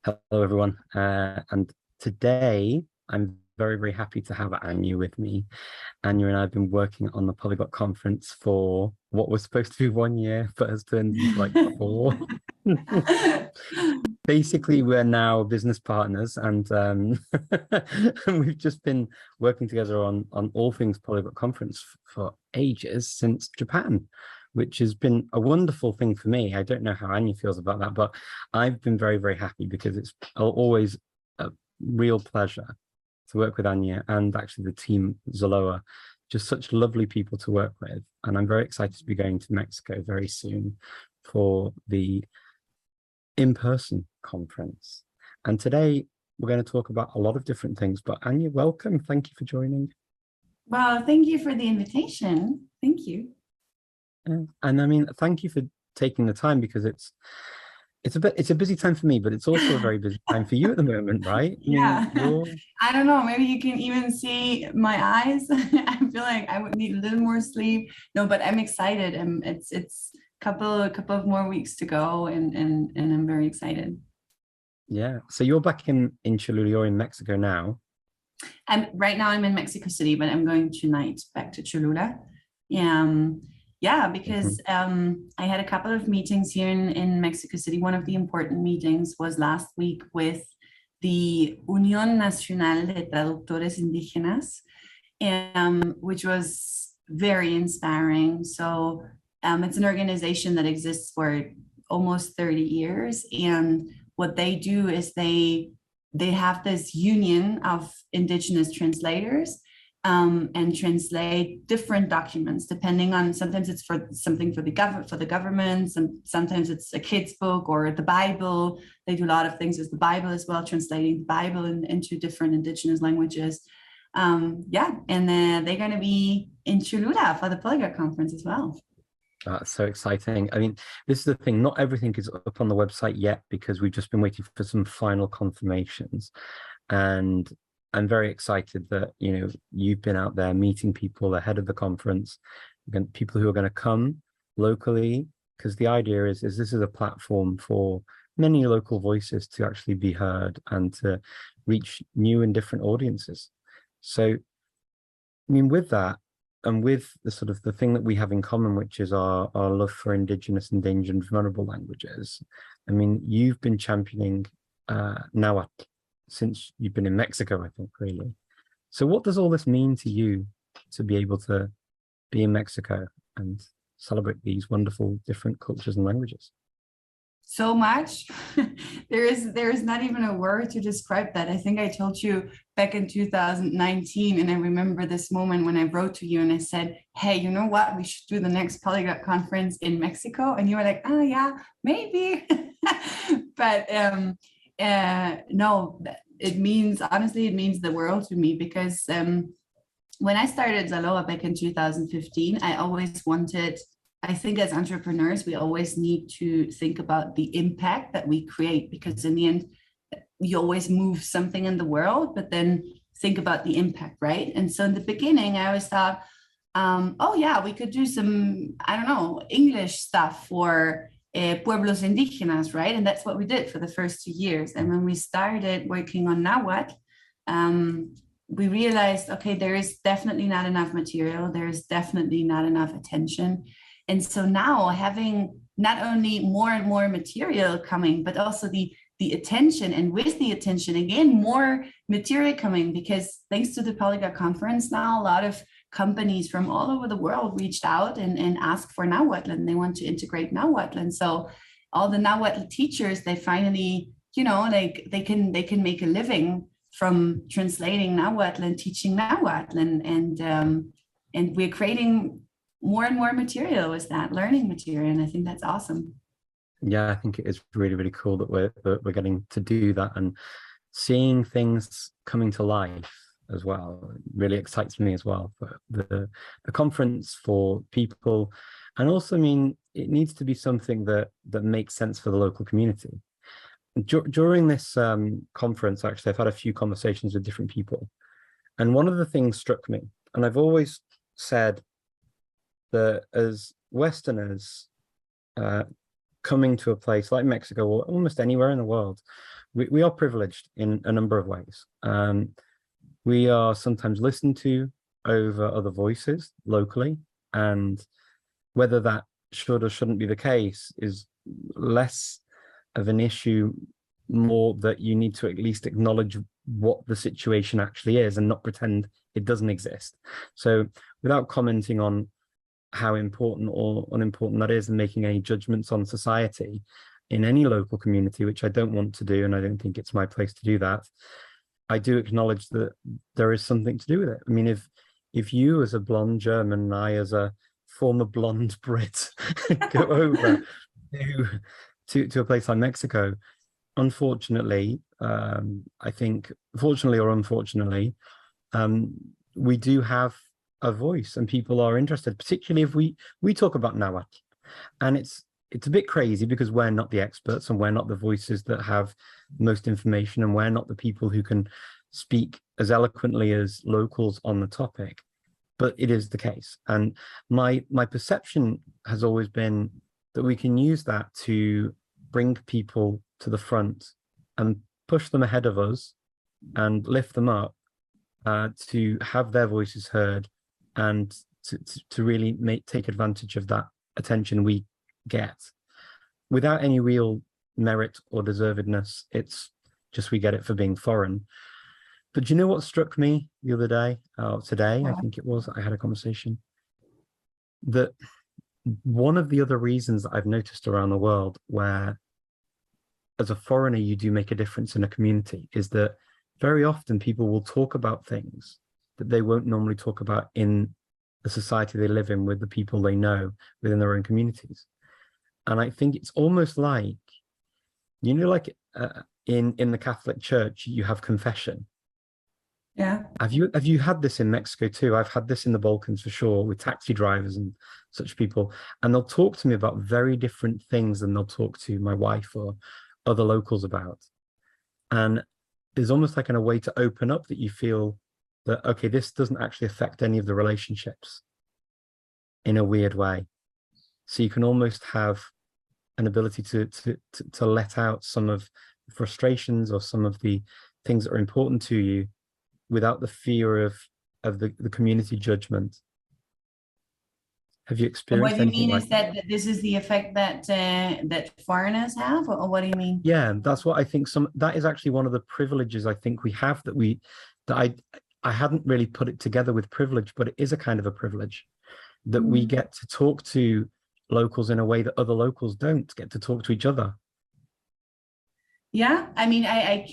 Hello, everyone. And today I'm very, very happy to have Anya with me. Anya and I have been working on the Polyglot conference for what was supposed to be 1 year, but has turned into like 4. Basically, we're now business partners, and we've just been working together on all things Polyglot conference for ages since Japan, which has been a wonderful thing for me. I don't know how Anya feels about that, but I've been very, very happy because it's always a real pleasure to work with Anya and actually the team Zaloa, just such lovely people to work with. And I'm very excited to be going to Mexico very soon for the in-person conference. And today we're going to talk about a lot of different things, but Anya, welcome. Thank you for joining. Well, thank you for the invitation. Thank you. And I mean, thank you for taking the time, because it's a busy time for me, but it's also a very busy time for you at the moment, right? Yeah. I mean, I don't know, maybe you can even see my eyes. I feel like I would need a little more sleep. No, but I'm excited. It's couple of more weeks to go, and I'm very excited. yeah. So you're back in Cholula, you're in Mexico now. Right now I'm in Mexico City, but I'm going tonight back to Cholula. Yeah, because I had a couple of meetings here in Mexico City. One of the important meetings was last week with the Unión Nacional de Traductores Indígenas, which was very inspiring. So it's an organization that exists for almost 30 years. And what they do is they have this union of indigenous translators and translate different documents depending on, sometimes it's for something for the government, and sometimes it's a kid's book or the Bible. They do a lot of things with the Bible as well, translating the Bible into different indigenous languages. Yeah, and they're going to be in Cholula for the Polyglot conference as well. That's so exciting. I mean, this is the thing, not everything is up on the website yet because we've just been waiting for some final confirmations. And I'm very excited that, you've been out there meeting people ahead of the conference, people who are going to come locally, because the idea is this is a platform for many local voices to actually be heard and to reach new and different audiences. So, I mean, with that, and with the sort of the thing that we have in common, which is our love for indigenous, endangered, and vulnerable languages. I mean, you've been championing Nahuatl since you've been in Mexico, I think, really. So what does all this mean to you to be able to be in Mexico and celebrate these wonderful different cultures and languages? So much. there is not even a word to describe that. I think I told you back in 2019, and I remember this moment when I wrote to you and I said, hey, you know what, we should do the next Polyglot conference in Mexico. And you were like, oh yeah, maybe. But no, it means, honestly, it means the world to me, because when I started Zaloa back in 2015, I always wanted, I think as entrepreneurs, we always need to think about the impact that we create, because in the end, you always move something in the world, but then think about the impact, right? And so in the beginning, I always thought, oh yeah, we could do some, I don't know, English stuff for pueblos indígenas, right? And that's what we did for the first 2 years. And when we started working on Nahuatl, we realized, okay, there is definitely not enough material. There is definitely not enough attention. And so now, having not only more and more material coming, but also the attention, and with the attention, again, more material coming, because thanks to the Polyglot conference now, a lot of companies from all over the world reached out and asked for Nahuatl, and they want to integrate Nahuatl. And so all the Nahuatl teachers, they finally, like they can make a living from translating Nahuatl and teaching Nahuatl, and we're creating more and more material with that, learning material, and I think that's awesome. Yeah, I think it is really, really cool that we're getting to do that, and seeing things coming to life as well. It really excites me as well for the conference, for people, and also, I mean, it needs to be something that makes sense for the local community. During this conference, actually, I've had a few conversations with different people, and one of the things struck me, and I've always said that as Westerners, coming to a place like Mexico or almost anywhere in the world, we are privileged in a number of ways. We are sometimes listened to over other voices locally, and whether that should or shouldn't be the case is less of an issue, more that you need to at least acknowledge what the situation actually is and not pretend it doesn't exist. So without commenting on how important or unimportant that is and making any judgments on society in any local community, which I don't want to do, and I don't think it's my place to do that, I do acknowledge that there is something to do with it. I mean, if you as a blonde German and I as a former blonde Brit go over to a place like Mexico, unfortunately, I think, fortunately or unfortunately, we do have a voice and people are interested, particularly if we talk about Nahuatl. And it's a bit crazy because we're not the experts and we're not the voices that have most information, and we're not the people who can speak as eloquently as locals on the topic, but it is the case. And my perception has always been that we can use that to bring people to the front and push them ahead of us and lift them up, to have their voices heard and to really take advantage of that attention we get without any real merit or deservedness. It's just we get it for being foreign. But do you know what struck me the other day, today, I think it was, I had a conversation that one of the other reasons that I've noticed around the world where as a foreigner you do make a difference in a community is that very often people will talk about things that they won't normally talk about in the society they live in with the people they know within their own communities. And I think it's almost like, you know, like in the Catholic Church, you have confession. Yeah. Have you had this in Mexico too? I've had this in the Balkans for sure, with taxi drivers and such people. And they'll talk to me about very different things than they'll talk to my wife or other locals about. And there's almost like in a way to open up that you feel that, okay, this doesn't actually affect any of the relationships in a weird way. So you can almost have an ability to let out some of the frustrations or some of the things that are important to you without the fear of the community judgment. Have you experienced anything? What you mean like is that this is the effect that that foreigners have, or what do you mean? Yeah, that's what I think. That is actually one of the privileges I think we have, that I hadn't really put it together with privilege, but it is a kind of a privilege that we get to talk to locals in a way that other locals don't get to talk to each other. Yeah, I mean, I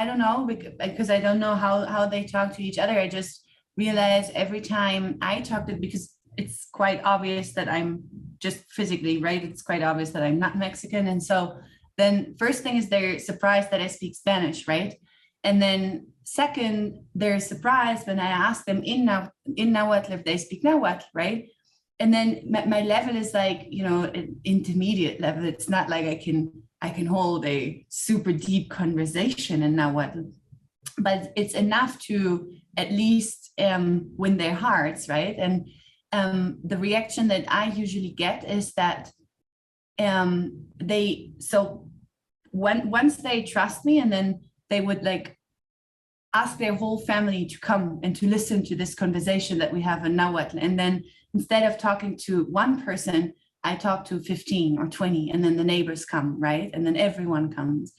don't know, because I don't know how they talk to each other. I just realize every time I talk to, because it's quite obvious that I'm just physically, right? It's quite obvious that I'm not Mexican. And so then first thing is they're surprised that I speak Spanish, right? And then second, they're surprised when I ask them in Nahuatl if they speak Nahuatl, right? And then my level is like, you know, an intermediate level. It's not like I can hold a super deep conversation in Nahuatl, but it's enough to at least win their hearts, right? And the reaction that I usually get is that once they trust me, and then they would like ask their whole family to come and to listen to this conversation that we have in Nahuatl. And then instead of talking to one person, I talk to 15 or 20, and then the neighbors come, right? And then everyone comes.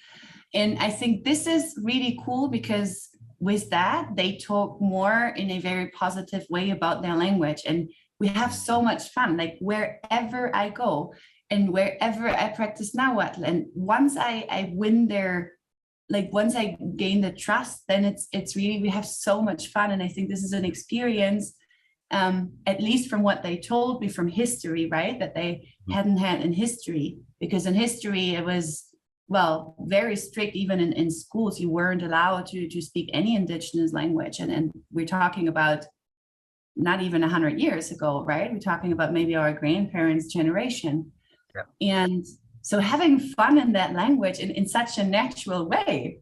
And I think this is really cool because with that, they talk more in a very positive way about their language. And we have so much fun, like wherever I go and wherever I practice Nahuatl. And once I win their, like once I gain the trust, then it's really, we have so much fun. And I think this is an experience, at least from what they told me from history, right? That they hadn't had in history, because in history it was, well, very strict. Even in schools, you weren't allowed to speak any indigenous language. And we're talking about not even 100 years ago, right? We're talking about maybe our grandparents' generation. Yeah. And so having fun in that language in such a natural way,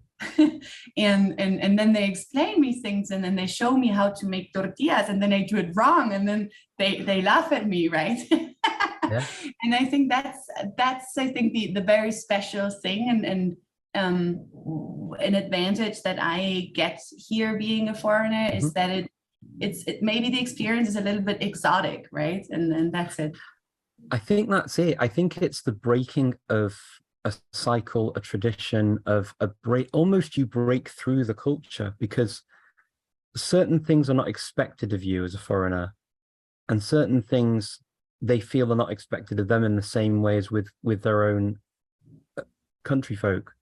and then they explain me things, and then they show me how to make tortillas, and then I do it wrong, and then they laugh at me, right? Yeah. And I think that's I think the very special thing, and an advantage that I get here being a foreigner is that it maybe the experience is a little bit exotic, right? And that's it. I think that's it. I think it's the breaking of a cycle, a tradition of a break. Almost you break through the culture because certain things are not expected of you as a foreigner, and certain things they feel are not expected of them in the same way as with their own country folk.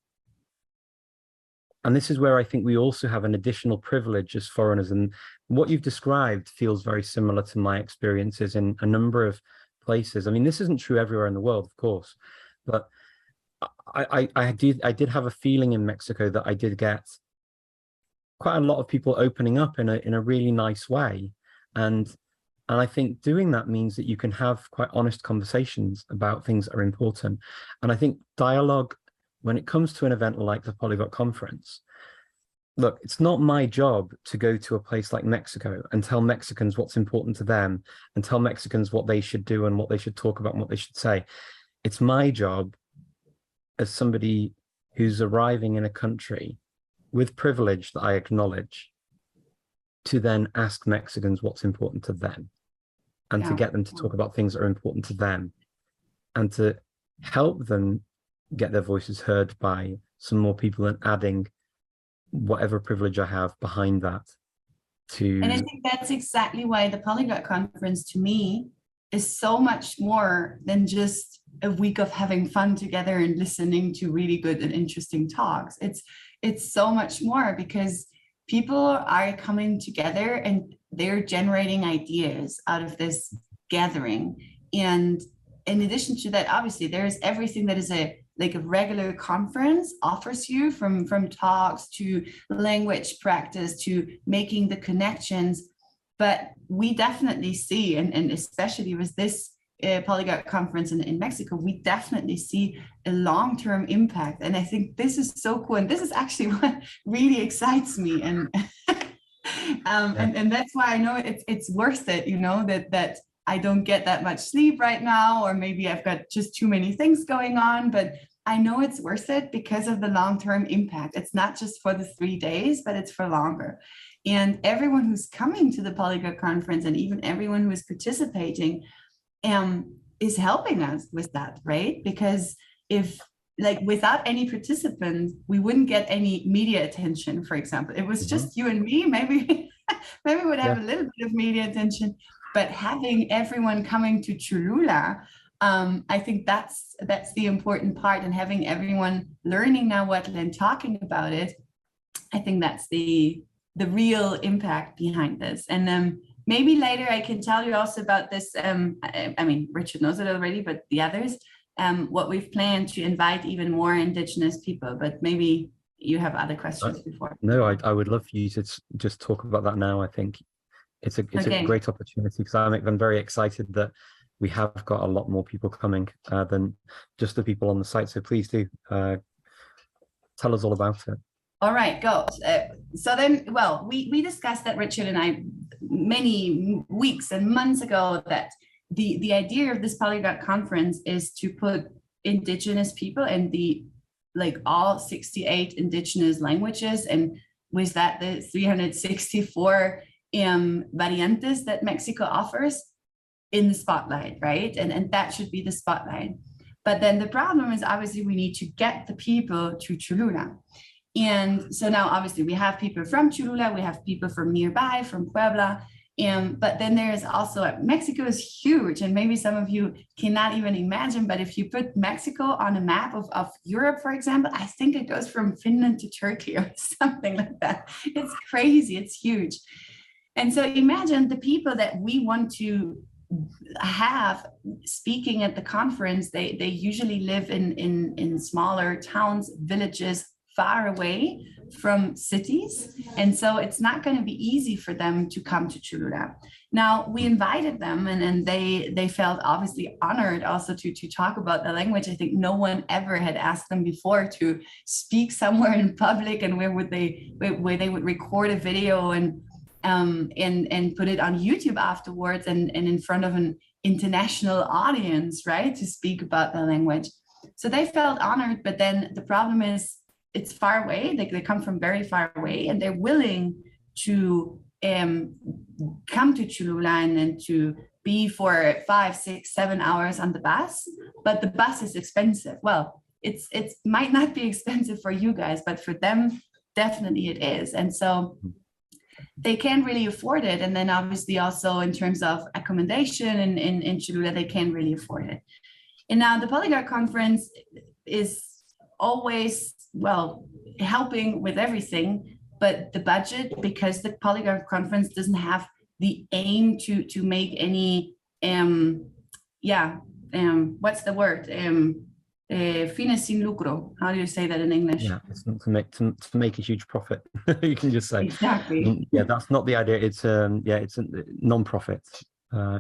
And this is where I think we also have an additional privilege as foreigners. And what you've described feels very similar to my experiences in a number of places. I mean, this isn't true everywhere in the world, of course, but I did have a feeling in Mexico that I did get quite a lot of people opening up in a really nice way. And I think doing that means that you can have quite honest conversations about things that are important. And I think dialogue, when it comes to an event like the Polyglot Conference, look, it's not my job to go to a place like Mexico and tell Mexicans what's important to them and tell Mexicans what they should do and what they should talk about and what they should say. It's my job as somebody who's arriving in a country with privilege that I acknowledge to then ask Mexicans what's important to them and to get them to talk about things that are important to them and to help them get their voices heard by some more people and adding whatever privilege I have behind that to. And I think that's exactly why the Polyglot Conference to me is so much more than just a week of having fun together and listening to really good and interesting talks. It's so much more because people are coming together and they're generating ideas out of this gathering. And in addition to that, obviously there's everything that is a regular conference offers you, from talks to language practice to making the connections. But we definitely see, and especially with this Polyglot Conference in Mexico, we definitely see a long-term impact. And I think this is so cool. And this is actually what really excites me. And and that's why I know it's worth it, you know, that I don't get that much sleep right now, or maybe I've got just too many things going on, but I know it's worth it because of the long-term impact. It's not just for the 3 days, but it's for longer. And everyone who's coming to the Polyglot Conference and even everyone who is participating is helping us with that, right? Because if without any participants, we wouldn't get any media attention, for example. It was just you and me, maybe we would have a little bit of media attention. But having everyone coming to Cholula, I think that's the important part, and having everyone learning Nahuatl and talking about it, I think that's the real impact behind this. And maybe later I can tell you also about this. I mean, Richard knows it already, but the others, what we've planned to invite even more Indigenous people, but maybe you have other questions before. No, I would love for you to just talk about that now. I think it's a great opportunity because I'm very excited that we have got a lot more people coming than just the people on the site. So please do tell us all about it. All right, go. So then, well, we discussed that, Richard and I, many weeks and months ago, that the idea of this Polyglot Conference is to put Indigenous people and all 68 Indigenous languages, and with that, the 364 variantes that Mexico offers, in the spotlight, right? And that should be the spotlight. But then the problem is, obviously, we need to get the people to Cholula. And so now, obviously, we have people from Cholula, we have people from nearby, from Puebla. But then there's also, Mexico is huge, and maybe some of you cannot even imagine, but if you put Mexico on a map of Europe, for example, I think it goes from Finland to Turkey or something like that. It's crazy, it's huge. And so imagine the people that we want to have speaking at the conference, they usually live in smaller towns, villages, far away from cities. And so it's not going to be easy for them to come to Cholula. Now, we invited them and they felt obviously honored also to talk about the language. I think no one ever had asked them before to speak somewhere in public, and where they would record a video and put it on YouTube afterwards and in front of an international audience, right, to speak about the language. So they felt honored, but then the problem is it's far away. They come from very far away, and they're willing to come to Cholula and to be for 5, 6, 7 hours on the bus, but the bus is expensive. Well, it might not be expensive for you guys, but for them, definitely it is. And so they can't really afford it. And then obviously also in terms of accommodation in Cholula, they can't really afford it. And now the Polyglot Conference is always, well, helping with everything, but the budget, because the Polyglot Conference doesn't have the aim to make any, what's the word? Fines sin lucro. How do you say that in English? Yeah, it's not to make a huge profit. You can just say. Exactly. Yeah, that's not the idea. It's it's a non-profit.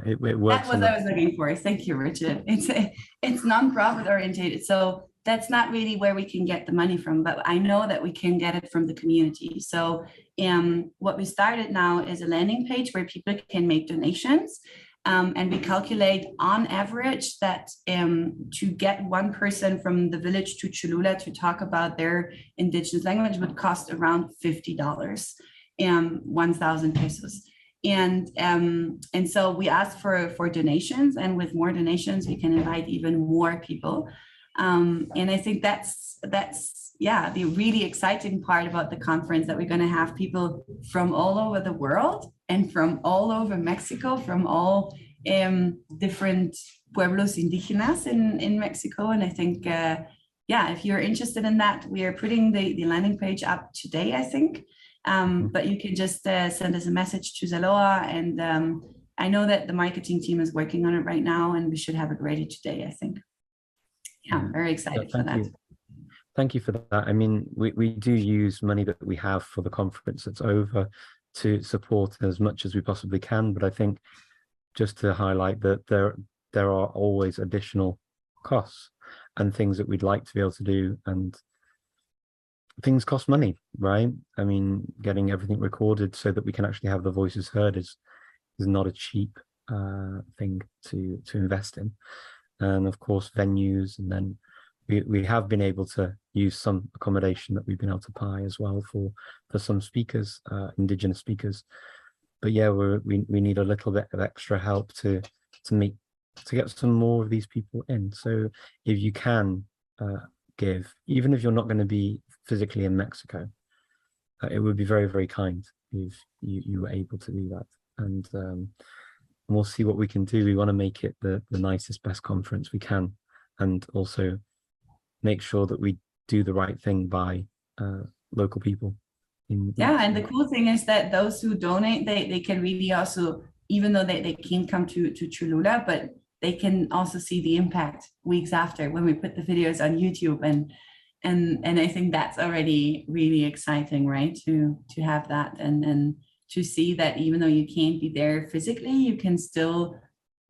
It works. That was what I was looking for. Thank you, Richard. It's non-profit oriented. So that's not really where we can get the money from, but I know that we can get it from the community. So what we started now is a landing page where people can make donations. And we calculate on average that to get one person from the village to Cholula to talk about their indigenous language would cost around $50, 1,000 pesos. And so we asked for donations, and with more donations, we can invite even more people. And I think that's the really exciting part about the conference, that we're going to have people from all over the world and from all over Mexico, from all different pueblos indígenas in Mexico. And I think, if you're interested in that, we are putting the landing page up today, I think. But you can just send us a message to Zaloa, and I know that the marketing team is working on it right now, and we should have it ready today, I think. Yeah, I'm very excited for that. Thank you for that. I mean, we do use money that we have for the conference that's over to support as much as we possibly can. But I think just to highlight that there are always additional costs and things that we'd like to be able to do, and things cost money, right? I mean, getting everything recorded so that we can actually have the voices heard is not a cheap thing to invest in. And of course, venues, and then we have been able to use some accommodation that we've been able to buy as well for some speakers, indigenous speakers. But yeah, we need a little bit of extra help to get some more of these people in. So if you can give, even if you're not going to be physically in Mexico, it would be very, very kind if you were able to do that. And we'll see what we can do. We want to make it the nicest, best conference we can, and also make sure that we do the right thing by local people. And the cool thing is that those who donate, they can really also, even though they can't come to Cholula, but they can also see the impact weeks after when we put the videos on YouTube. And I think that's already really exciting, right? To have that and to see that even though you can't be there physically, you can still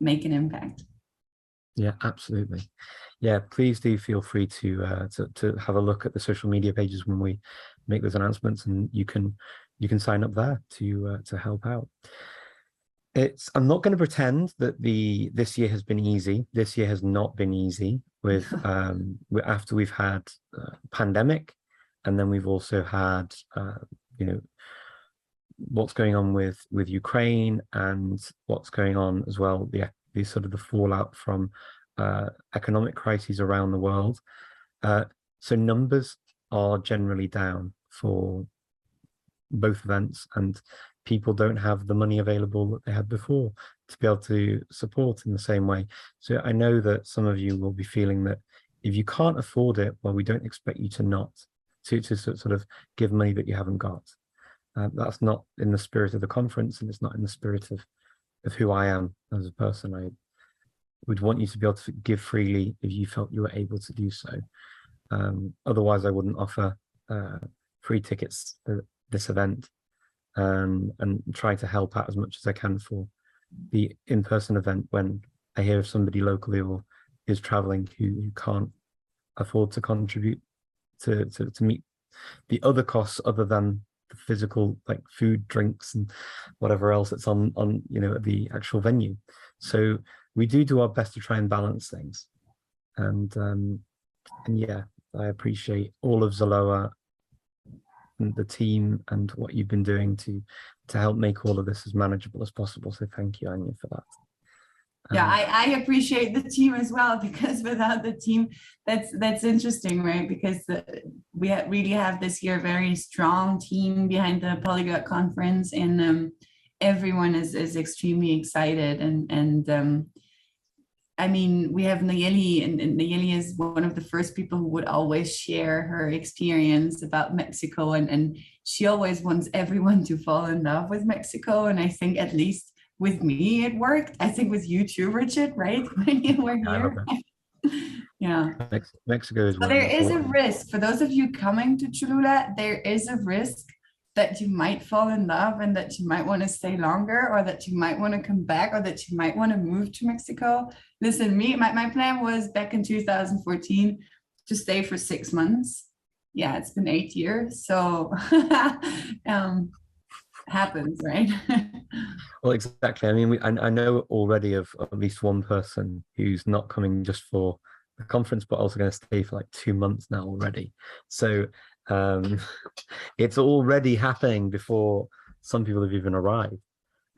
make an impact. Yeah, absolutely. Yeah, please do feel free to have a look at the social media pages when we make those announcements, and you can sign up there to help out. I'm not going to pretend that this year has been easy. This year has not been easy with after we've had pandemic, and then we've also had what's going on with Ukraine, and what's going on as well, the sort of the fallout from economic crises around the world. So numbers are generally down for both events, and people don't have the money available that they had before to be able to support in the same way. So I know that some of you will be feeling that if you can't afford it, well, we don't expect you to not to sort of give money that you haven't got. That's not in the spirit of the conference, and it's not in the spirit of who I am as a person. I would want you to be able to give freely if you felt you were able to do so. Otherwise, I wouldn't offer free tickets for this event, and try to help out as much as I can for the in-person event when I hear of somebody locally or is traveling who can't afford to contribute to meet the other costs other than the physical, like food, drinks, and whatever else that's on the actual venue. So we do our best to try and balance things, and yeah, I appreciate all of Zaloa and the team and what you've been doing to help make all of this as manageable as possible. So thank you, Anya, for that. Yeah, I appreciate the team as well, because without the team, that's interesting, right? Because we really have this year a very strong team behind the Polyglot Conference, and everyone is extremely excited. And I mean, we have Nayeli, and Nayeli is one of the first people who would always share her experience about Mexico, and she always wants everyone to fall in love with Mexico. And I think at least with me it worked. I think with you too, Richard, right? When you were here. Yeah. Mexico is. So there is a risk for those of you coming to Cholula. There is a risk that you might fall in love, and that you might want to stay longer, or that you might want to come back, or that you might want to move to Mexico. Listen, my plan was back in 2014 to stay for 6 months. Yeah, it's been 8 years. So happens, right? Well, exactly. I mean, I know already of at least one person who's not coming just for the conference, but also going to stay for like 2 months now already. So it's already happening before some people have even arrived.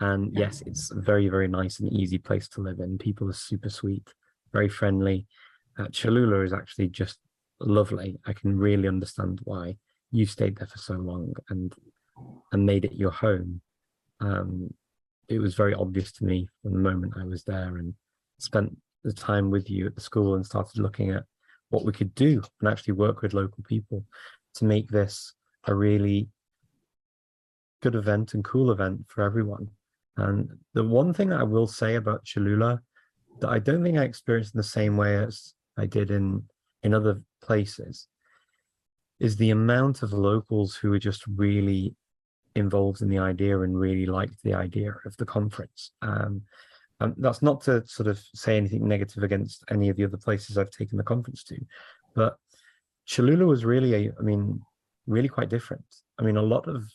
And yes, it's a very, very nice and easy place to live in. People are super sweet, very friendly. Cholula is actually just lovely. I can really understand why you stayed there for so long and made it your home. It was very obvious to me from the moment I was there and spent the time with you at the school and started looking at what we could do and actually work with local people to make this a really good event and cool event for everyone. And the one thing I will say about Cholula that I don't think I experienced in the same way as I did in other places is the amount of locals who are just really involved in the idea and really liked the idea of the conference. That's not to sort of say anything negative against any of the other places I've taken the conference to, but Cholula was really, really quite different. I mean, a lot of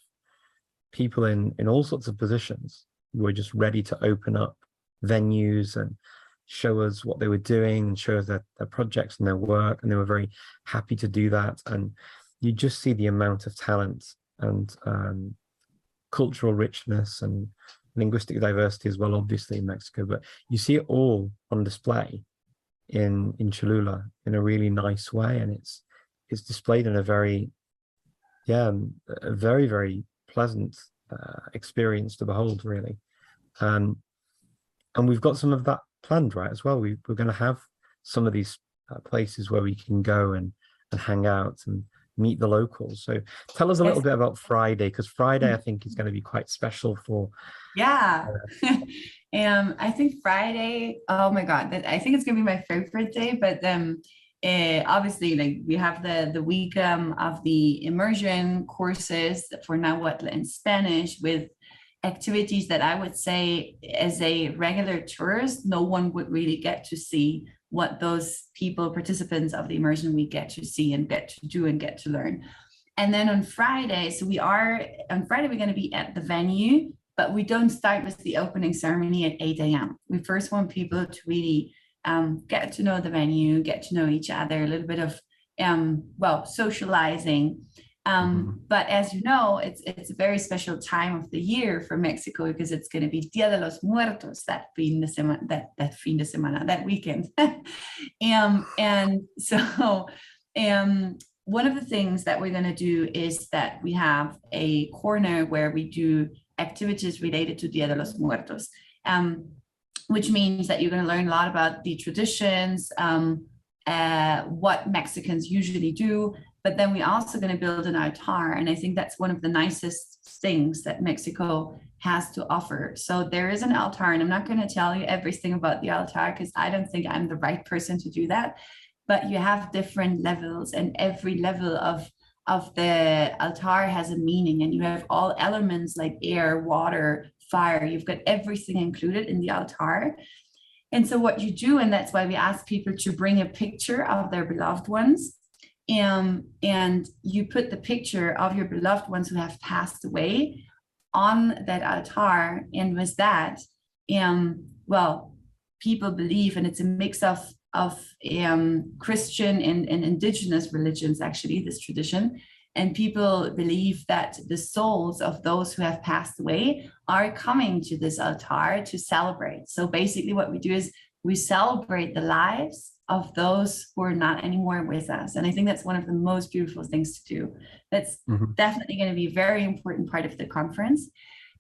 people in all sorts of positions were just ready to open up venues and show us what they were doing and show us their projects and their work, and they were very happy to do that. And you just see the amount of talent and cultural richness and linguistic diversity as well, obviously in Mexico, but you see it all on display in Cholula in a really nice way, and it's displayed in a very very pleasant experience to behold, really. And we've got some of that planned, right, as well. We're going to have some of these places where we can go and hang out and meet the locals. So tell us a little bit about Friday, because Friday I think is going to be quite special for I think Friday, oh my god, I think it's gonna be my favorite day. But obviously, like, we have the week of the immersion courses for Nahuatl and Spanish, with activities that I would say as a regular tourist no one would really get to see, what those participants of the immersion week get to see and get to do and get to learn. And then on Friday, we're going to be at the venue, but we don't start with the opening ceremony at 8 a.m. We first want people to really get to know the venue, get to know each other, a little bit of socializing. But as you know, it's a very special time of the year for Mexico, because it's going to be Dia de los Muertos that weekend. And so one of the things that we're going to do is that we have a corner where we do activities related to Dia de los Muertos, which means that you're going to learn a lot about the traditions, what Mexicans usually do. But then we're also going to build an altar. And I think that's one of the nicest things that Mexico has to offer. So there is an altar, and I'm not going to tell you everything about the altar, because I don't think I'm the right person to do that. But you have different levels, and every level of the altar has a meaning, and you have all elements like air, water, fire. You've got everything included in the altar. And so what you do, and that's why we ask people to bring a picture of their beloved ones. And you put the picture of your beloved ones who have passed away on that altar. And with that, well, people believe, and it's a mix of Christian and indigenous religions, actually, this tradition. And people believe that the souls of those who have passed away are coming to this altar to celebrate. So basically what we do is we celebrate the lives of those who are not anymore with us. And I think that's one of the most beautiful things to do. That's definitely going to be a very important part of the conference.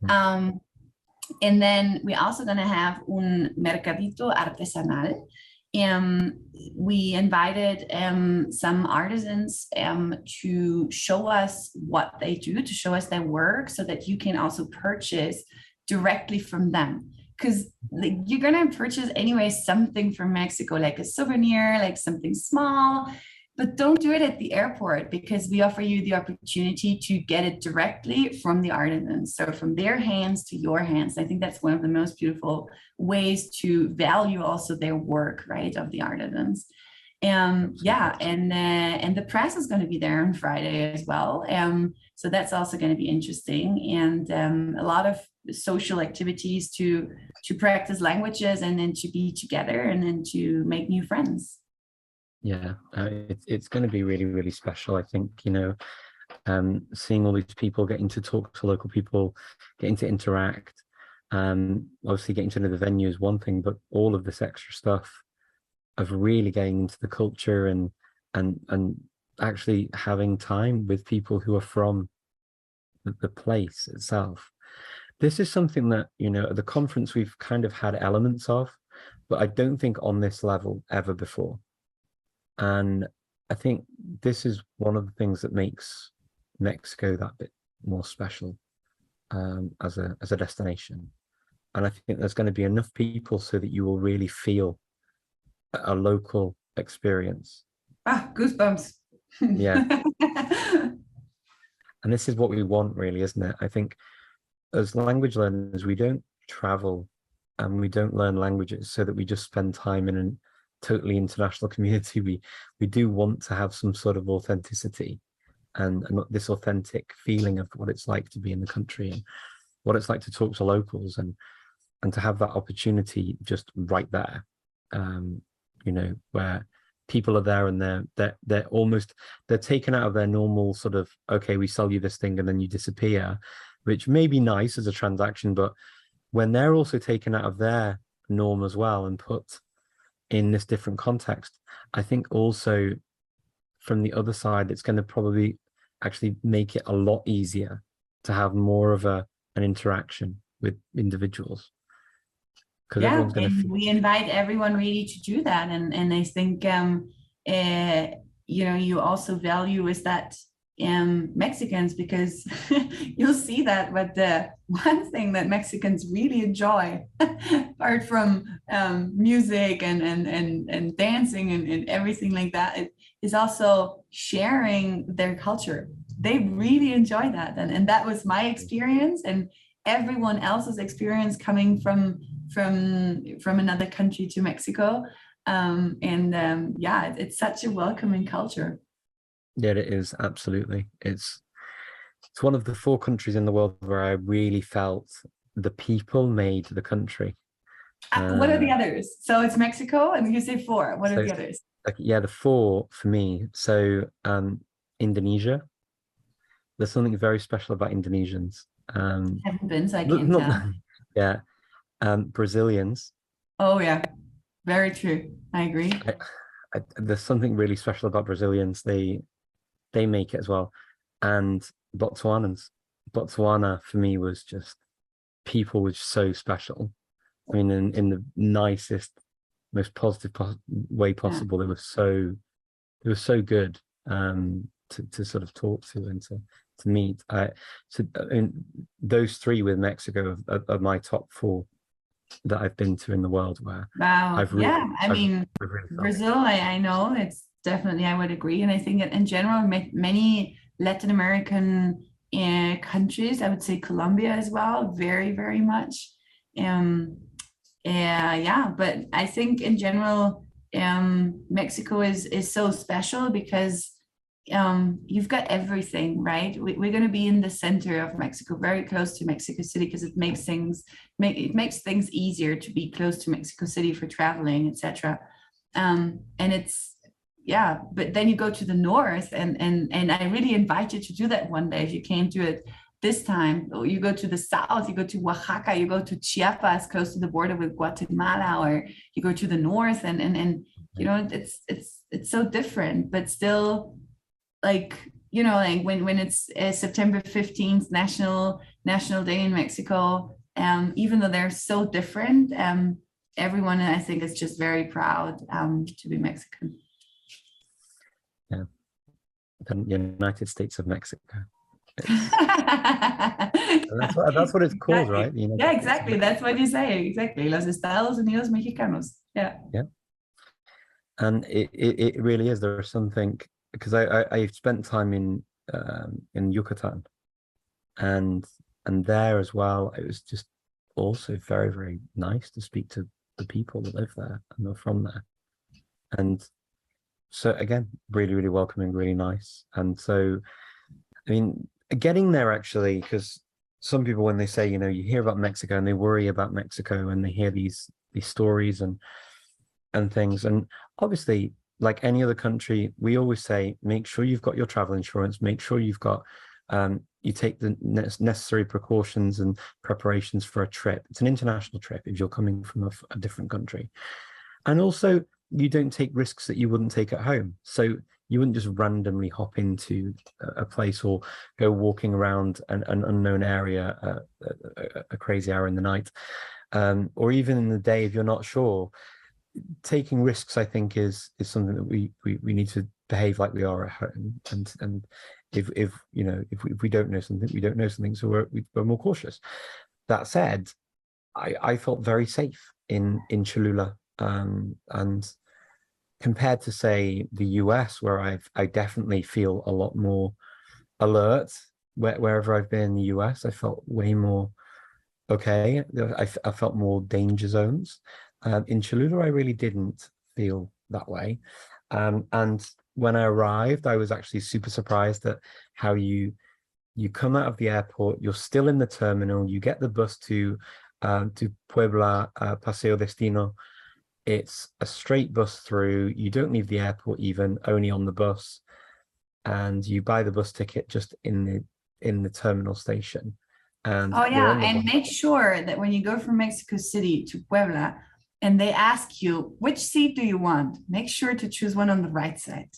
And then we're also going to have un mercadito artesanal. We invited some artisans to show us what they do, to show us their work, so that you can also purchase directly from them. Because you're going to purchase anyway something from Mexico, like a souvenir, like something small, but don't do it at the airport, because we offer you the opportunity to get it directly from the artisans. So from their hands to your hands. I think that's one of the most beautiful ways to value also their work, right, of the artisans. Yeah, and the press is going to be there on Friday as well. So that's also going to be interesting, and a lot of social activities to practice languages, and then to be together, and then to make new friends. Yeah, it's going to be really, really special. I think, seeing all these people, getting to talk to local people, getting to interact, obviously getting to know the venue is one thing, but all of this extra stuff of really getting into the culture and actually having time with people who are from the place itself. This is something that, at the conference we've kind of had elements of, but I don't think on this level ever before. And I think this is one of the things that makes Mexico that bit more special as a destination. And I think there's going to be enough people so that you will really feel a local experience. Goosebumps. Yeah. And this is what we want, really, isn't it? I think as language learners, we don't travel and we don't learn languages so that we just spend time in a totally international community. We do want to have some sort of authenticity and this authentic feeling of what it's like to be in the country and what it's like to talk to locals, and to have that opportunity just right there, where people are there and they're taken out of their normal sort of, okay, we sell you this thing and then you disappear, which may be nice as a transaction, but when they're also taken out of their norm as well and put in this different context, I think also from the other side, it's going to probably actually make it a lot easier to have more of an interaction with individuals. Yeah, and we invite everyone really to do that. And I think, you also value is that Mexicans, because you'll see that. But the one thing that Mexicans really enjoy, apart from music and dancing and everything like that, is also sharing their culture. They really enjoy that, and that was my experience, and everyone else's experience coming from another country to Mexico. Yeah, it's such a welcoming culture. Yeah, it is, absolutely. It's one of the 4 countries in the world where I really felt the people made the country. What are the others? So it's Mexico, and you say 4. What are the others? Yeah, the 4 for me. So Indonesia. There's something very special about Indonesians. I haven't been, so I can't tell. Yeah. Brazilians. Oh yeah, very true. I agree. There's something really special about Brazilians. They make it as well. And Botswanans. Botswana for me was just, people were so special. I mean, in the nicest, most positive way possible. They were so good to sort of talk to and to meet. So those 3 with Mexico are my top 4 that I've been to in the world. Where wow, Brazil, I know it's definitely, I would agree, and I think that in general many Latin American countries. I would say Colombia as well, very, very much. Yeah, but I think in general, Mexico is so special because you've got everything, right? We're going to be in the center of Mexico, very close to Mexico City, because it makes things easier to be close to Mexico City for traveling, etc. And it's, yeah, but then you go to the north, and I really invite you to do that one day if you came to it this time. You go to the south, you go to Oaxaca, you go to Chiapas, close to the border with Guatemala, or you go to the north, and you know, it's so different, but still, like, you know, like when it's September 15th, National Day in Mexico, even though they're so different, everyone, I think, is just very proud to be Mexican. Yeah, the United States of Mexico. That's what it's called, exactly. right? Yeah, exactly. That's what you say. Exactly. Los Estados Unidos Mexicanos. Yeah. Yeah. And it really is. There is something, because I've spent time in Yucatan, and there as well, it was just also very, very nice to speak to the people that live there and are from there. And so again, really, really welcoming, really nice. And so, I mean, getting there actually, because some people, when they say, you know, you hear about Mexico and they worry about Mexico, and they hear these stories and things. And obviously, like any other country, we always say, make sure you've got your travel insurance, make sure you've got, you take the necessary precautions and preparations for a trip. It's an international trip if you're coming from a different country. And also, you don't take risks that you wouldn't take at home. So you wouldn't just randomly hop into a place or go walking around an unknown area a crazy hour in the night, or even in the day if you're not sure. Taking risks, I think, is something that we need to behave like we are at home. And if you know, if we don't know something, we don't know something, so we're more cautious. That said, I felt very safe in Cholula, and compared to, say, the US, where I definitely feel a lot more alert. Wherever I've been in the US, I felt way more okay. I felt more danger zones. In Cholula, I really didn't feel that way. And when I arrived, I was actually super surprised at how you come out of the airport, you're still in the terminal, you get the bus to Puebla, Paseo Destino. It's a straight bus through. You don't leave the airport even, only on the bus, and you buy the bus ticket just in the terminal station. And oh yeah, and make sure that when you go from Mexico City to Puebla, and they ask you which seat do you want, make sure to choose one on the right side,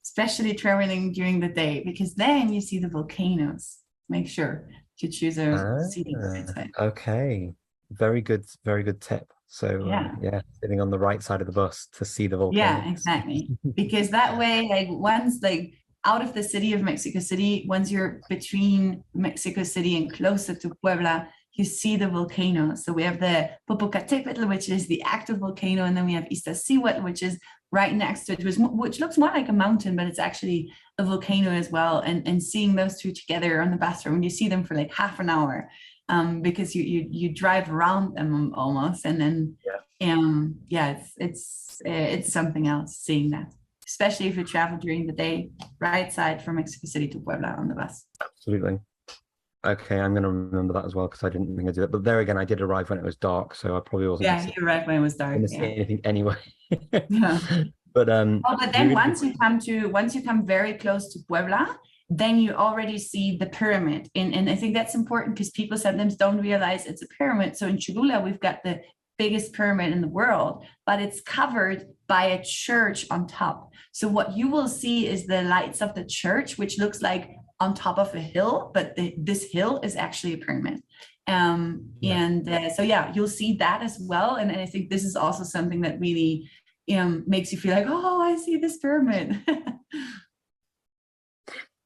especially traveling during the day, because then you see the volcanoes. Make sure to choose a seat on the right side. Okay, very good tip. So yeah, sitting on the right side of the bus to see the volcano. Yeah, exactly. Because that way, like, once, like, out of the city of Mexico City, once you're between Mexico City and closer to Puebla, you see the volcano. So we have the Popocatépetl, which is the active volcano, and then we have Iztaccíhuatl, which is right next to it, which looks more like a mountain, but it's actually a volcano as well. And seeing those two together on the bus room, you see them for like half an hour, because you drive around them almost, and then it's something else seeing that, especially if you travel during the day, right side from Mexico City to Puebla on the bus. Absolutely. Okay, I'm going to remember that as well, because I didn't think I did that. But there again, I did arrive when it was dark, so I probably wasn't. Yeah, you arrived when it was dark. See anything anyway. Yeah. But but then once you come very close to Puebla, then you already see the pyramid. And I think that's important, because people sometimes don't realize it's a pyramid. So in Cholula, we've got the biggest pyramid in the world, but it's covered by a church on top. So what you will see is the lights of the church, which looks like on top of a hill, but this hill is actually a pyramid. So yeah, you'll see that as well. And I think this is also something that really makes you feel like, oh, I see this pyramid.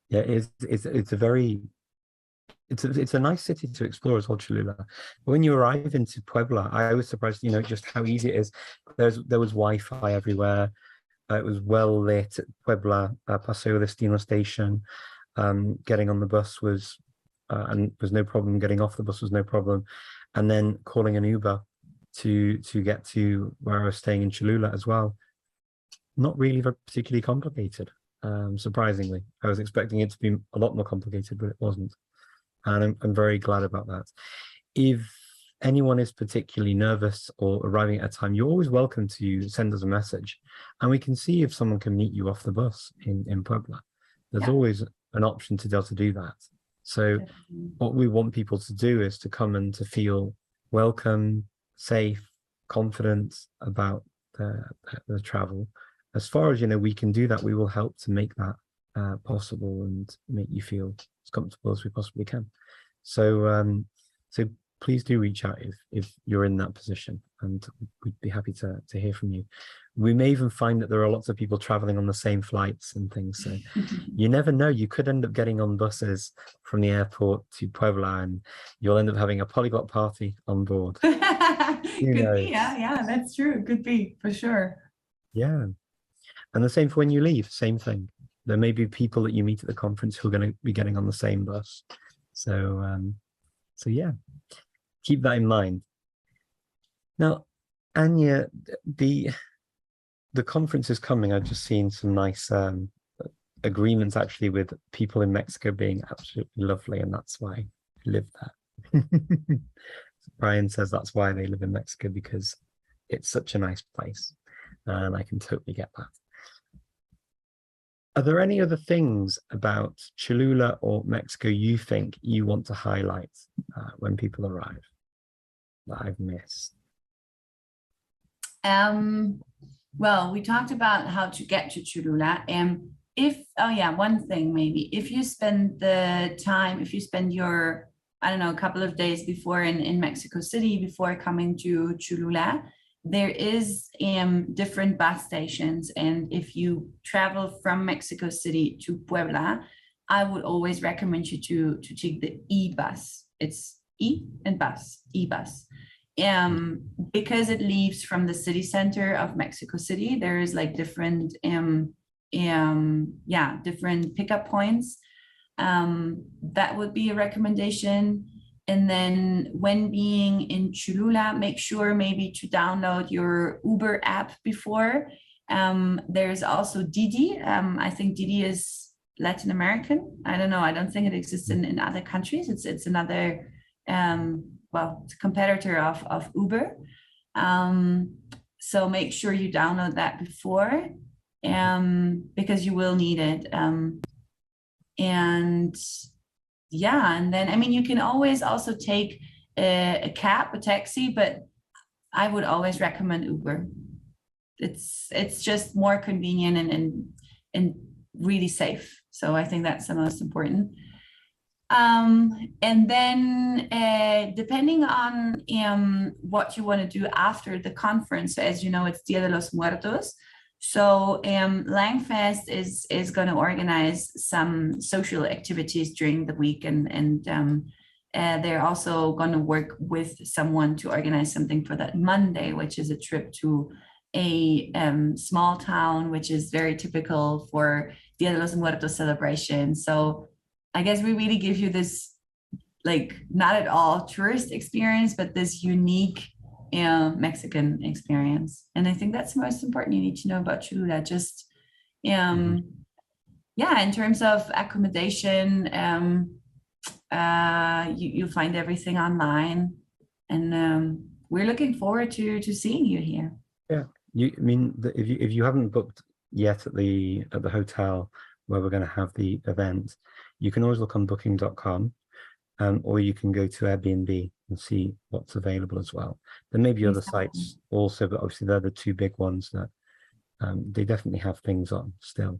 Yeah, it's a nice city to explore as well, Cholula. But when you arrive into Puebla, I was surprised, you know, just how easy it is. There was Wi-Fi everywhere. It was well lit at Puebla, Paseo Destino station. getting on the bus was and was no problem. Getting off the bus was no problem, and then calling an Uber to get to where I was staying in Cholula as well. Not really particularly complicated. Surprisingly, I was expecting it to be a lot more complicated, but it wasn't, and I'm very glad about that. If anyone is particularly nervous or arriving at a time, you're always welcome to send us a message, and we can see if someone can meet you off the bus in Puebla. There's always an option to be able to do that. So what we want people to do is to come and to feel welcome, safe, confident about the travel. As far as we can do that, we will help to make that possible and make you feel as comfortable as we possibly can. So so please do reach out if you're in that position, and we'd be happy to hear from you. We may even find that there are lots of people traveling on the same flights and things, so you never know. You could end up getting on buses from the airport to Puebla, and you'll end up having a polyglot party on board. Could be, yeah, that's true. Could be, for sure. Yeah, and the same for when you leave. Same thing. There may be people that you meet at the conference who are going to be getting on the same bus. So so yeah, keep that in mind. Now, Anya, the conference is coming. I've just seen some nice agreements actually with people in Mexico being absolutely lovely, and that's why I live there. Brian says that's why they live in Mexico, because it's such a nice place, and I can totally get that. Are there any other things about Cholula or Mexico you think you want to highlight when people arrive that I've missed? Well, we talked about how to get to Cholula. One thing maybe, if you spend your, I don't know, a couple of days before in Mexico City, before coming to Cholula, there is different bus stations. And if you travel from Mexico City to Puebla, I would always recommend you to take the E-bus. It's E and bus, E-bus. Because it leaves from the city center of Mexico City, there is like different different pickup points. That would be a recommendation. And then when being in Cholula, make sure maybe to download your Uber app before. There's also Didi. I think Didi is Latin American. I don't know. I don't think it exists in other countries. It's another it's a competitor of Uber. So make sure you download that before, because you will need it. And then, I mean, you can always also take a cab, a taxi, but I would always recommend Uber. It's just more convenient and really safe. So I think that's the most important. And then depending on what you want to do after the conference, as you know, it's Dia de los Muertos. So Langfest is going to organize some social activities during the week, and they're also going to work with someone to organize something for that Monday, which is a trip to a small town, which is very typical for Dia de los Muertos celebration. So I guess we really give you this, like, not at all tourist experience, but this unique Mexican experience. And I think that's the most important you need to know about Cholula. Just in terms of accommodation, you find everything online, and we're looking forward to seeing you here. Yeah, if you haven't booked yet at the hotel where we're going to have the event, you can always look on booking.com, or you can go to Airbnb and see what's available as well. There may be other sites also, but obviously they're the two big ones that they definitely have things on still.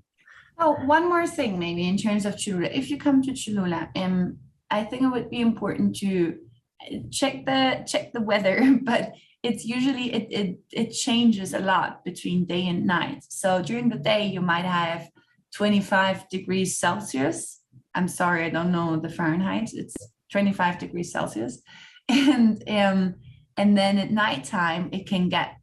Oh, one more thing maybe in terms of Cholula. If you come to Cholula, I think it would be important to check the weather, but it's usually it changes a lot between day and night. So during the day you might have 25 degrees Celsius. I'm sorry, I don't know the Fahrenheit. It's 25 degrees Celsius. And then at nighttime, it can get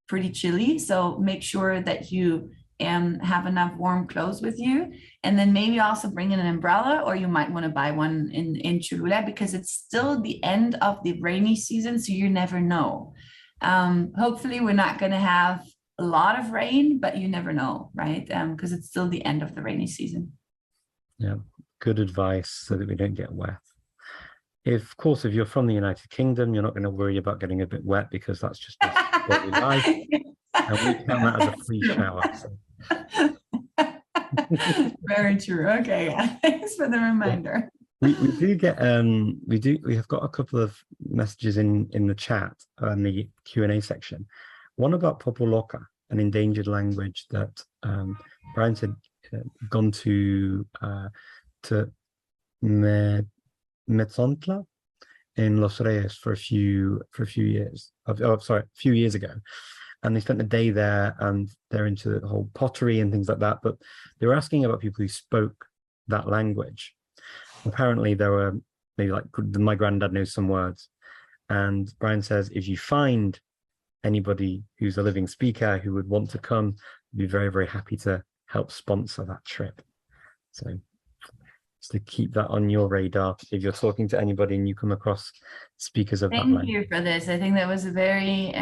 pretty chilly. So make sure that you have enough warm clothes with you, and then maybe also bring in an umbrella, or you might want to buy one in Cholula, because it's still the end of the rainy season, so you never know. Hopefully we're not going to have a lot of rain, but you never know, right? Because it's still the end of the rainy season. Yeah, good advice so that we don't get wet. Of course, if you're from the United Kingdom, you're not going to worry about getting a bit wet, because that's just what we like. And we count that as a free shower. So. Very true. Okay, yeah. Thanks for the reminder. We do get we have got a couple of messages in the chat and the Q&A section. One about Popoloca, an endangered language that Brian said gone to Metzontla in Los Reyes for a few years. A few years ago. And they spent a day there, and they're into the whole pottery and things like that. But they were asking about people who spoke that language. Apparently, there were maybe like my granddad knows some words. And Brian says, if you find anybody who's a living speaker who would want to come, I'd be very, very happy to help sponsor that trip. So just to keep that on your radar if you're talking to anybody and you come across speakers of that language. Thank you for this. I think that was a very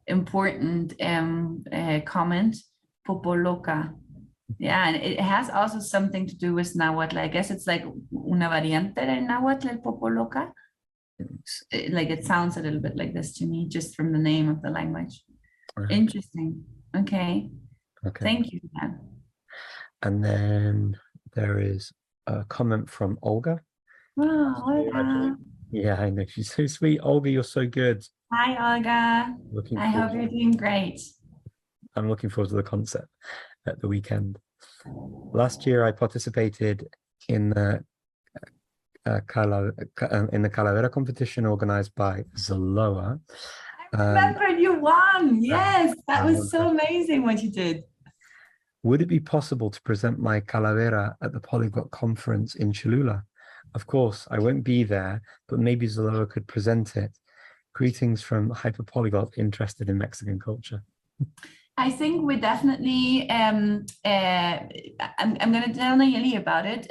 important comment. Popoloca. Yeah, and it has also something to do with Nahuatl. I guess it's like una variante del Nahuatl, el Popoloca. Like it sounds a little bit like this to me, just from the name of the language. Interesting. Okay. Thank you, Dan. And then there is a comment from Olga. Oh, Olga. Yeah, I know, she's so sweet. Olga, you're so good. Hi, Olga. I hope you're doing great. I'm looking forward to the concert at the weekend. Last year, I participated in the Calavera competition organized by Zaloa. I remember you won. Yes, that was so amazing what you did. Would it be possible to present my Calavera at the Polyglot conference in Cholula? Of course, I won't be there, but maybe Zaloa could present it. Greetings from Hyperpolyglot, interested in Mexican culture. I think we definitely, I'm going to tell Nayeli about it,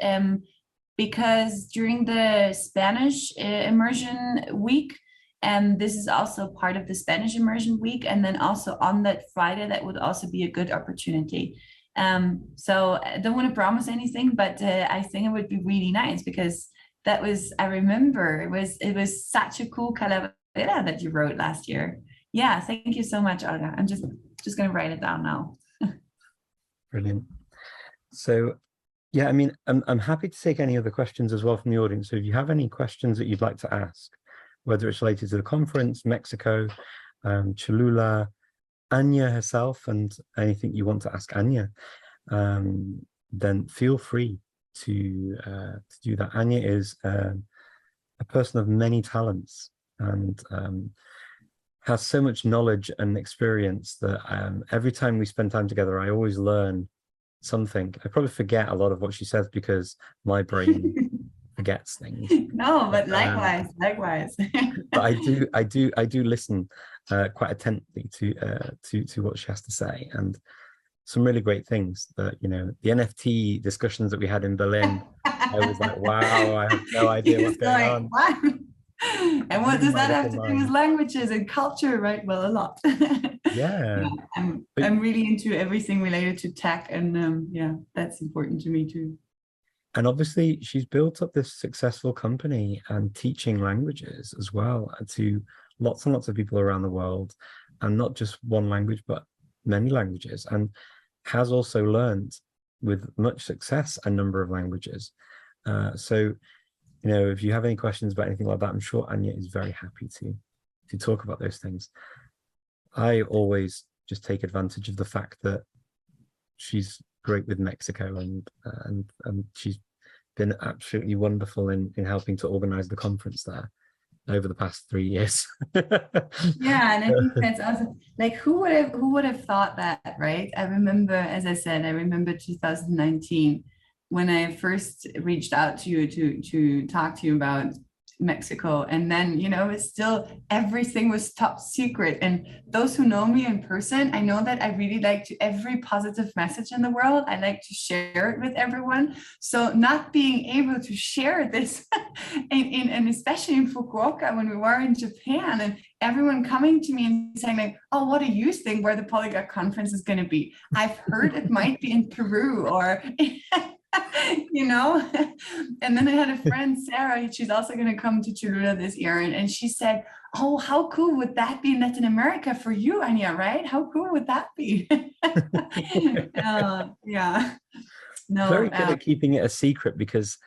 because during the Spanish immersion week, this is also part of the Spanish immersion week, and then also on that Friday, that would also be a good opportunity. So I don't want to promise anything, but I think it would be really nice, because that was, I remember, it was such a cool Calavera that you wrote last year. Yeah, thank you so much, Olga. I'm just going to write it down now. Brilliant. So, yeah, I mean, I'm happy to take any other questions as well from the audience. So if you have any questions that you'd like to ask, whether it's related to the conference, Mexico, Cholula, Anya herself, and anything you want to ask Anya, then feel free to do that. Anya is a person of many talents, and has so much knowledge and experience that every time we spend time together, I always learn something. I probably forget a lot of what she says because my brain forgets things. No, but likewise. But I do listen quite attentively to what she has to say, and some really great things. That, you know, the NFT discussions that we had in Berlin, I was like, wow, I have no idea what's going on. Wow. And what does that have to do with languages and culture, right? Well, a lot. Yeah. I'm really into everything related to tech, and yeah, that's important to me too. And obviously, she's built up this successful company and teaching languages as well to lots and lots of people around the world, and not just one language, but many languages, and has also learned with much success a number of languages. So, you know, if you have any questions about anything like that, I'm sure Anya is very happy to talk about those things. I always just take advantage of the fact that she's great with Mexico, and she's been absolutely wonderful in helping to organize the conference there over the past 3 years. Yeah, and I think that's also, like, who would have thought that, right? I remember, as I said, 2019 when I first reached out to you to talk to you about Mexico. And then, you know, it's still, everything was top secret. And those who know me in person, I know that I really like to, every positive message in the world, I like to share it with everyone. So not being able to share this and especially in Fukuoka, when we were in Japan, and everyone coming to me and saying like, oh, what do you think where the Polyglot conference is going to be? I've heard it might be in Peru or you know. And then I had a friend, Sarah, she's also going to come to Cholula this year, and she said, oh, how cool would that be in Latin America for you, Anya, right? How cool would that be? Yeah, no, Very good at keeping it a secret, because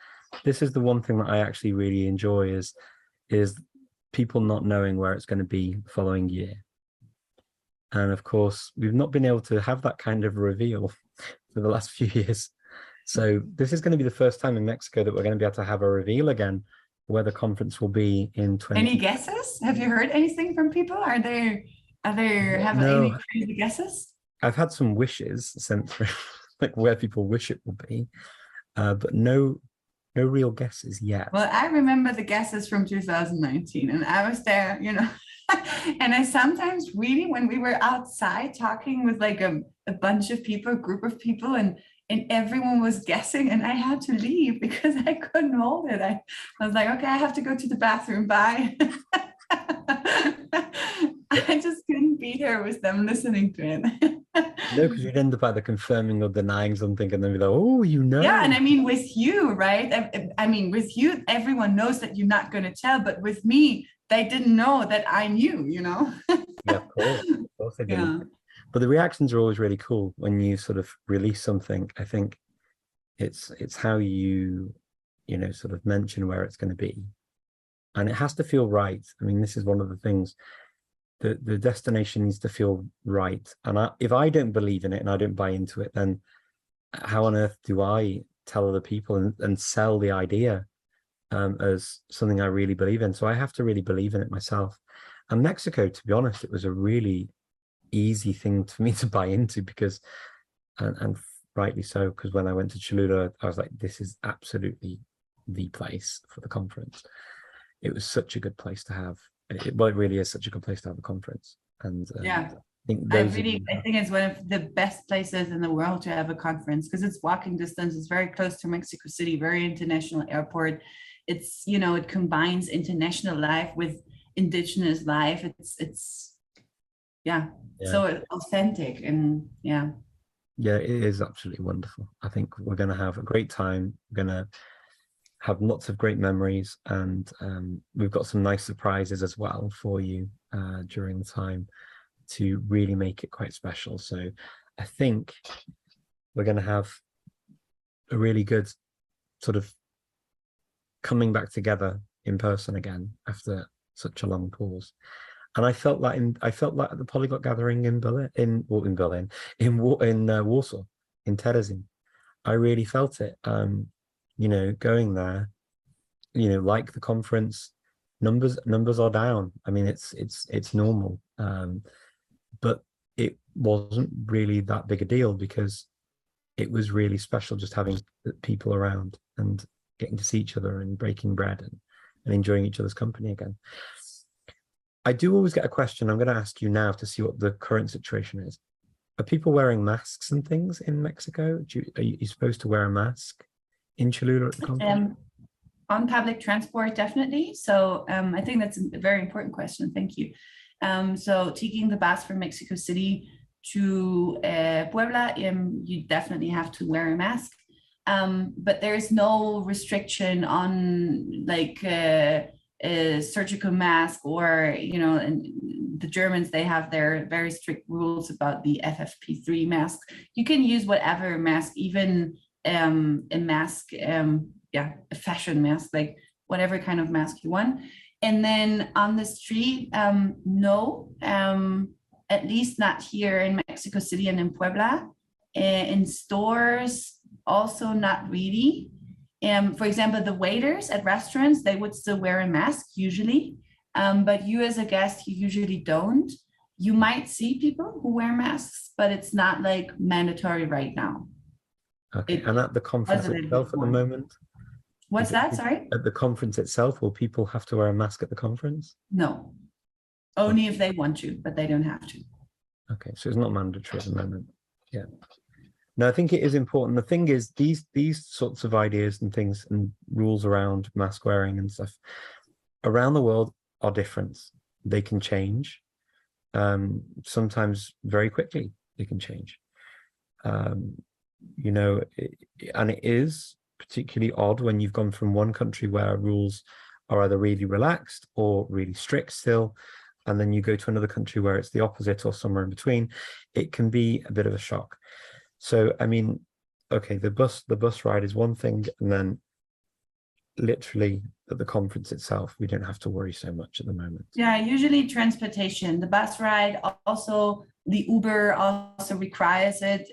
this is the one thing that I actually really enjoy is people not knowing where it's going to be the following year. And of course, we've not been able to have that kind of reveal for the last few years. So this is going to be the first time in Mexico that we're going to be able to have a reveal again, where the conference will be in 20. Any guesses? Have you heard anything from people? Are there have any crazy guesses? I've had some wishes sent through, like where people wish it will be, but no real guesses yet. Well, I remember the guesses from 2019, and I was there, you know. And I sometimes really, when we were outside talking with like a bunch of people, a group of people, and everyone was guessing, and I had to leave because I couldn't hold it. I was like, okay, I have to go to the bathroom. Bye. I just couldn't be there with them listening to it. No, because you'd end up either confirming or denying something, and then be like, oh, you know. Yeah, and I mean, with you, right? I mean, with you, everyone knows that you're not going to tell, but with me, they didn't know that I knew, you know. Yeah, of course they didn't. Yeah. But the reactions are always really cool when you sort of release something. I think it's how you know, sort of mention where it's going to be, and it has to feel right. I mean, this is one of the things. The destination needs to feel right, and if I don't believe in it and I don't buy into it, then how on earth do I tell other people and sell the idea as something I really believe in? So I have to really believe in it myself. And Mexico, to be honest, it was a really easy thing for me to buy into, because and rightly so, because when I went to Cholula, I was like, this is absolutely the place for the conference. It was such a good place to have. It really is such a good place to have a conference. And yeah, I think it's one of the best places in the world to have a conference, because it's walking distance. It's very close to Mexico City, very international airport. It's, you know, it combines international life with indigenous life. It's so authentic, and yeah, it is absolutely wonderful. I think we're going to have a great time. We're going to have lots of great memories, and we've got some nice surprises as well for you during the time to really make it quite special. So I think we're going to have a really good sort of coming back together in person again after such a long pause. And I felt that at the Polyglot gathering in Warsaw, in Terezin. I really felt it. You know, going there, you know, like the conference, numbers are down. I mean, it's normal, but it wasn't really that big a deal, because it was really special just having people around and getting to see each other and breaking bread and enjoying each other's company again. I do always get a question. I'm going to ask you now to see what the current situation is. Are people wearing masks and things in Mexico? Are you supposed to wear a mask in Cholula at the conference? On public transport, definitely. So I think that's a very important question. Thank you. So taking the bus from Mexico City to Puebla, you definitely have to wear a mask. But there's no restriction on like a surgical mask, or, you know, and the Germans, they have their very strict rules about the FFP3 mask. You can use whatever mask, even a mask, a fashion mask, like whatever kind of mask you want. And then on the street, no, at least not here in Mexico City and in Puebla. In stores, also not really. For example, the waiters at restaurants, they would still wear a mask usually, but you as a guest, you usually don't. You might see people who wear masks, but it's not like mandatory right now. Okay, and at the conference itself at the moment? What's that? Sorry? At the conference itself, will people have to wear a mask at the conference? No, only if they want to, but they don't have to. Okay, so it's not mandatory at the moment. Yeah. No, I think it is important. The thing is, these sorts of ideas and things and rules around mask wearing and stuff around the world are different. They can change. Sometimes very quickly they can change. You know, and it is particularly odd when you've gone from one country where rules are either really relaxed or really strict still, and then you go to another country where it's the opposite or somewhere in between. It can be a bit of a shock. So, I mean, okay, the bus ride is one thing, and then literally at the conference itself, we don't have to worry so much at the moment. Yeah, usually transportation, the bus ride, also the Uber also requires it.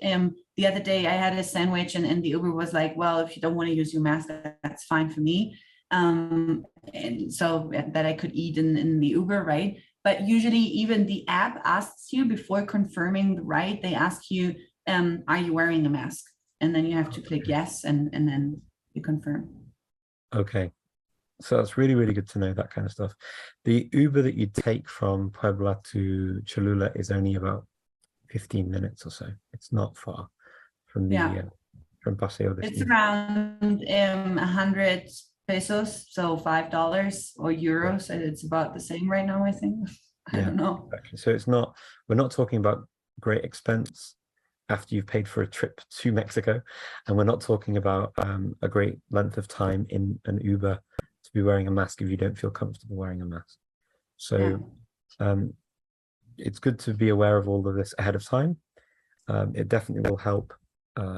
The other day I had a sandwich and the Uber was like, well, if you don't want to use your mask, that's fine for me. And so that I could eat in the Uber, right? But usually even the app asks you before confirming the ride, they ask you, are you wearing a mask? And then you have to click yes, and then you confirm. Okay, so that's really, really good to know that kind of stuff. The Uber that you take from Puebla to Cholula is only about 15 minutes or so. It's not far from the from Paseo de It's around 100 pesos, so $5 or euros, and it's about the same right now, I think. I don't know. Exactly. So it's not, we're not talking about great expense after you've paid for a trip to Mexico, and we're not talking about a great length of time in an Uber to be wearing a mask if you don't feel comfortable wearing a mask. So it's good to be aware of all of this ahead of time. It definitely will help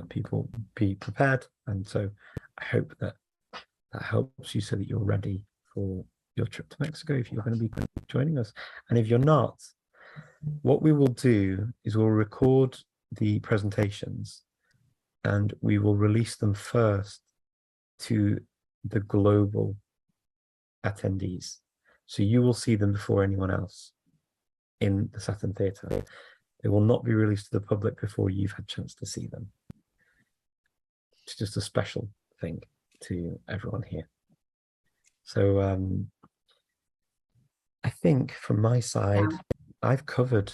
people be prepared, and so I hope that helps you so that you're ready for your trip to Mexico if you're going to be joining us. And if you're not, what we will do is we'll record the presentations and we will release them first to the global attendees. So you will see them before anyone else in the Saturn Theatre. They will not be released to the public before you've had a chance to see them. It's just a special thing to everyone here. So I think from my side, I've covered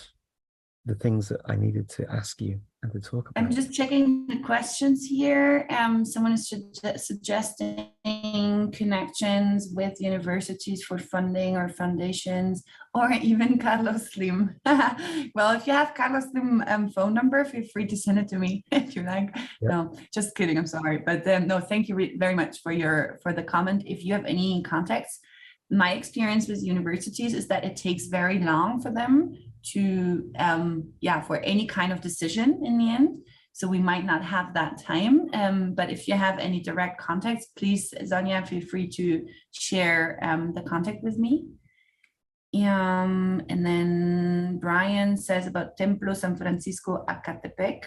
the things that I needed to ask you and to talk about. I'm just checking the questions here. Someone is suggesting connections with universities for funding or foundations, or even Carlos Slim. Well, if you have Carlos Slim phone number, feel free to send it to me if you like. No, just kidding. I'm sorry, but no, thank you very much for the comment. If you have any contacts, my experience with universities is that it takes very long for them to for any kind of decision in the end, so we might not have that time, but if you have any direct contacts, please, Sonia, feel free to share the contact with me. And then Brian says about Templo San Francisco Acatepec.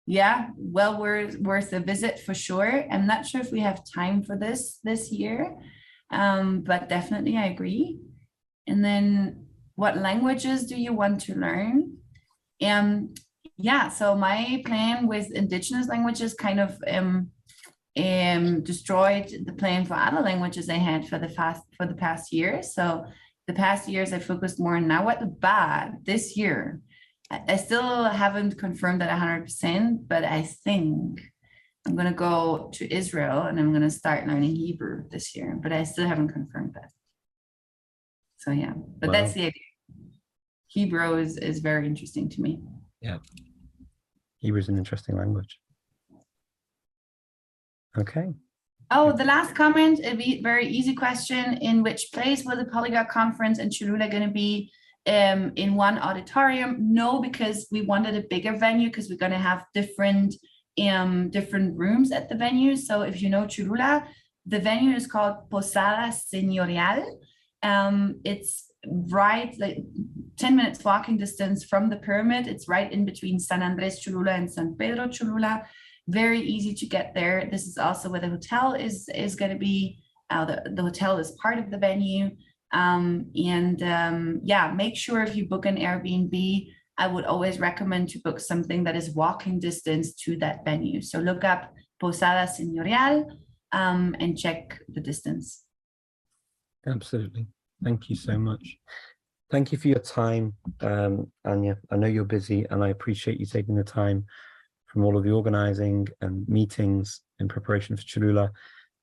Yeah, well worth a visit for sure. I'm not sure if we have time for this year, but definitely I agree. And then what languages do you want to learn? So my plan with indigenous languages kind of destroyed the plan for other languages I had for the past year. So the past years I focused more on Nahuatl, but this year I still haven't confirmed that 100%, but I think I'm going to go to Israel and I'm going to start learning Hebrew this year, but I still haven't confirmed that. So yeah, but that's the idea. Hebrew is very interesting to me. Yeah, Hebrew is an interesting language. Okay. Oh, the last comment, a very easy question. In which place will the Polyglot Conference in Cholula going to be? In one auditorium? No, because we wanted a bigger venue because we're going to have different rooms at the venue. So if you know Cholula, the venue is called Posada Señorial. It's right like 10 minutes walking distance from the pyramid. It's right in between San Andres Cholula and San Pedro Cholula. Very easy to get there. This is also where the hotel is going to be. The hotel is part of the venue. Make sure if you book an Airbnb, I would always recommend to book something that is walking distance to that venue. So look up Posada Señorial, and check the distance. Absolutely. Thank you so much. Thank you for your time, Anya. I know you're busy, and I appreciate you taking the time from all of the organizing and meetings in preparation for Cholula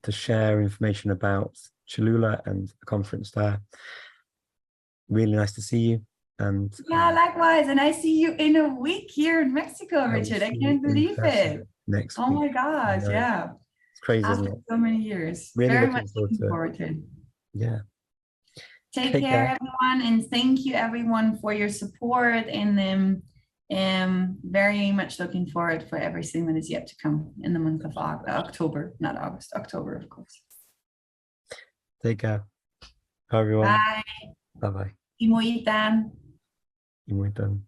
to share information about Cholula and the conference there. Really nice to see you. And yeah, likewise. And I see you in a week here in Mexico, Richard. I can't believe it. Next Oh week. my gosh, yeah. It's crazy, After isn't it? so many years. Really Very looking much looking forward to it. Yeah. Take care, everyone, and thank you everyone for your support, and very much looking forward for everything that is yet to come in the month of October, not August, October, of course. Take care. Bye, everyone. Bye. Bye-bye. Imuitan. Imuitan.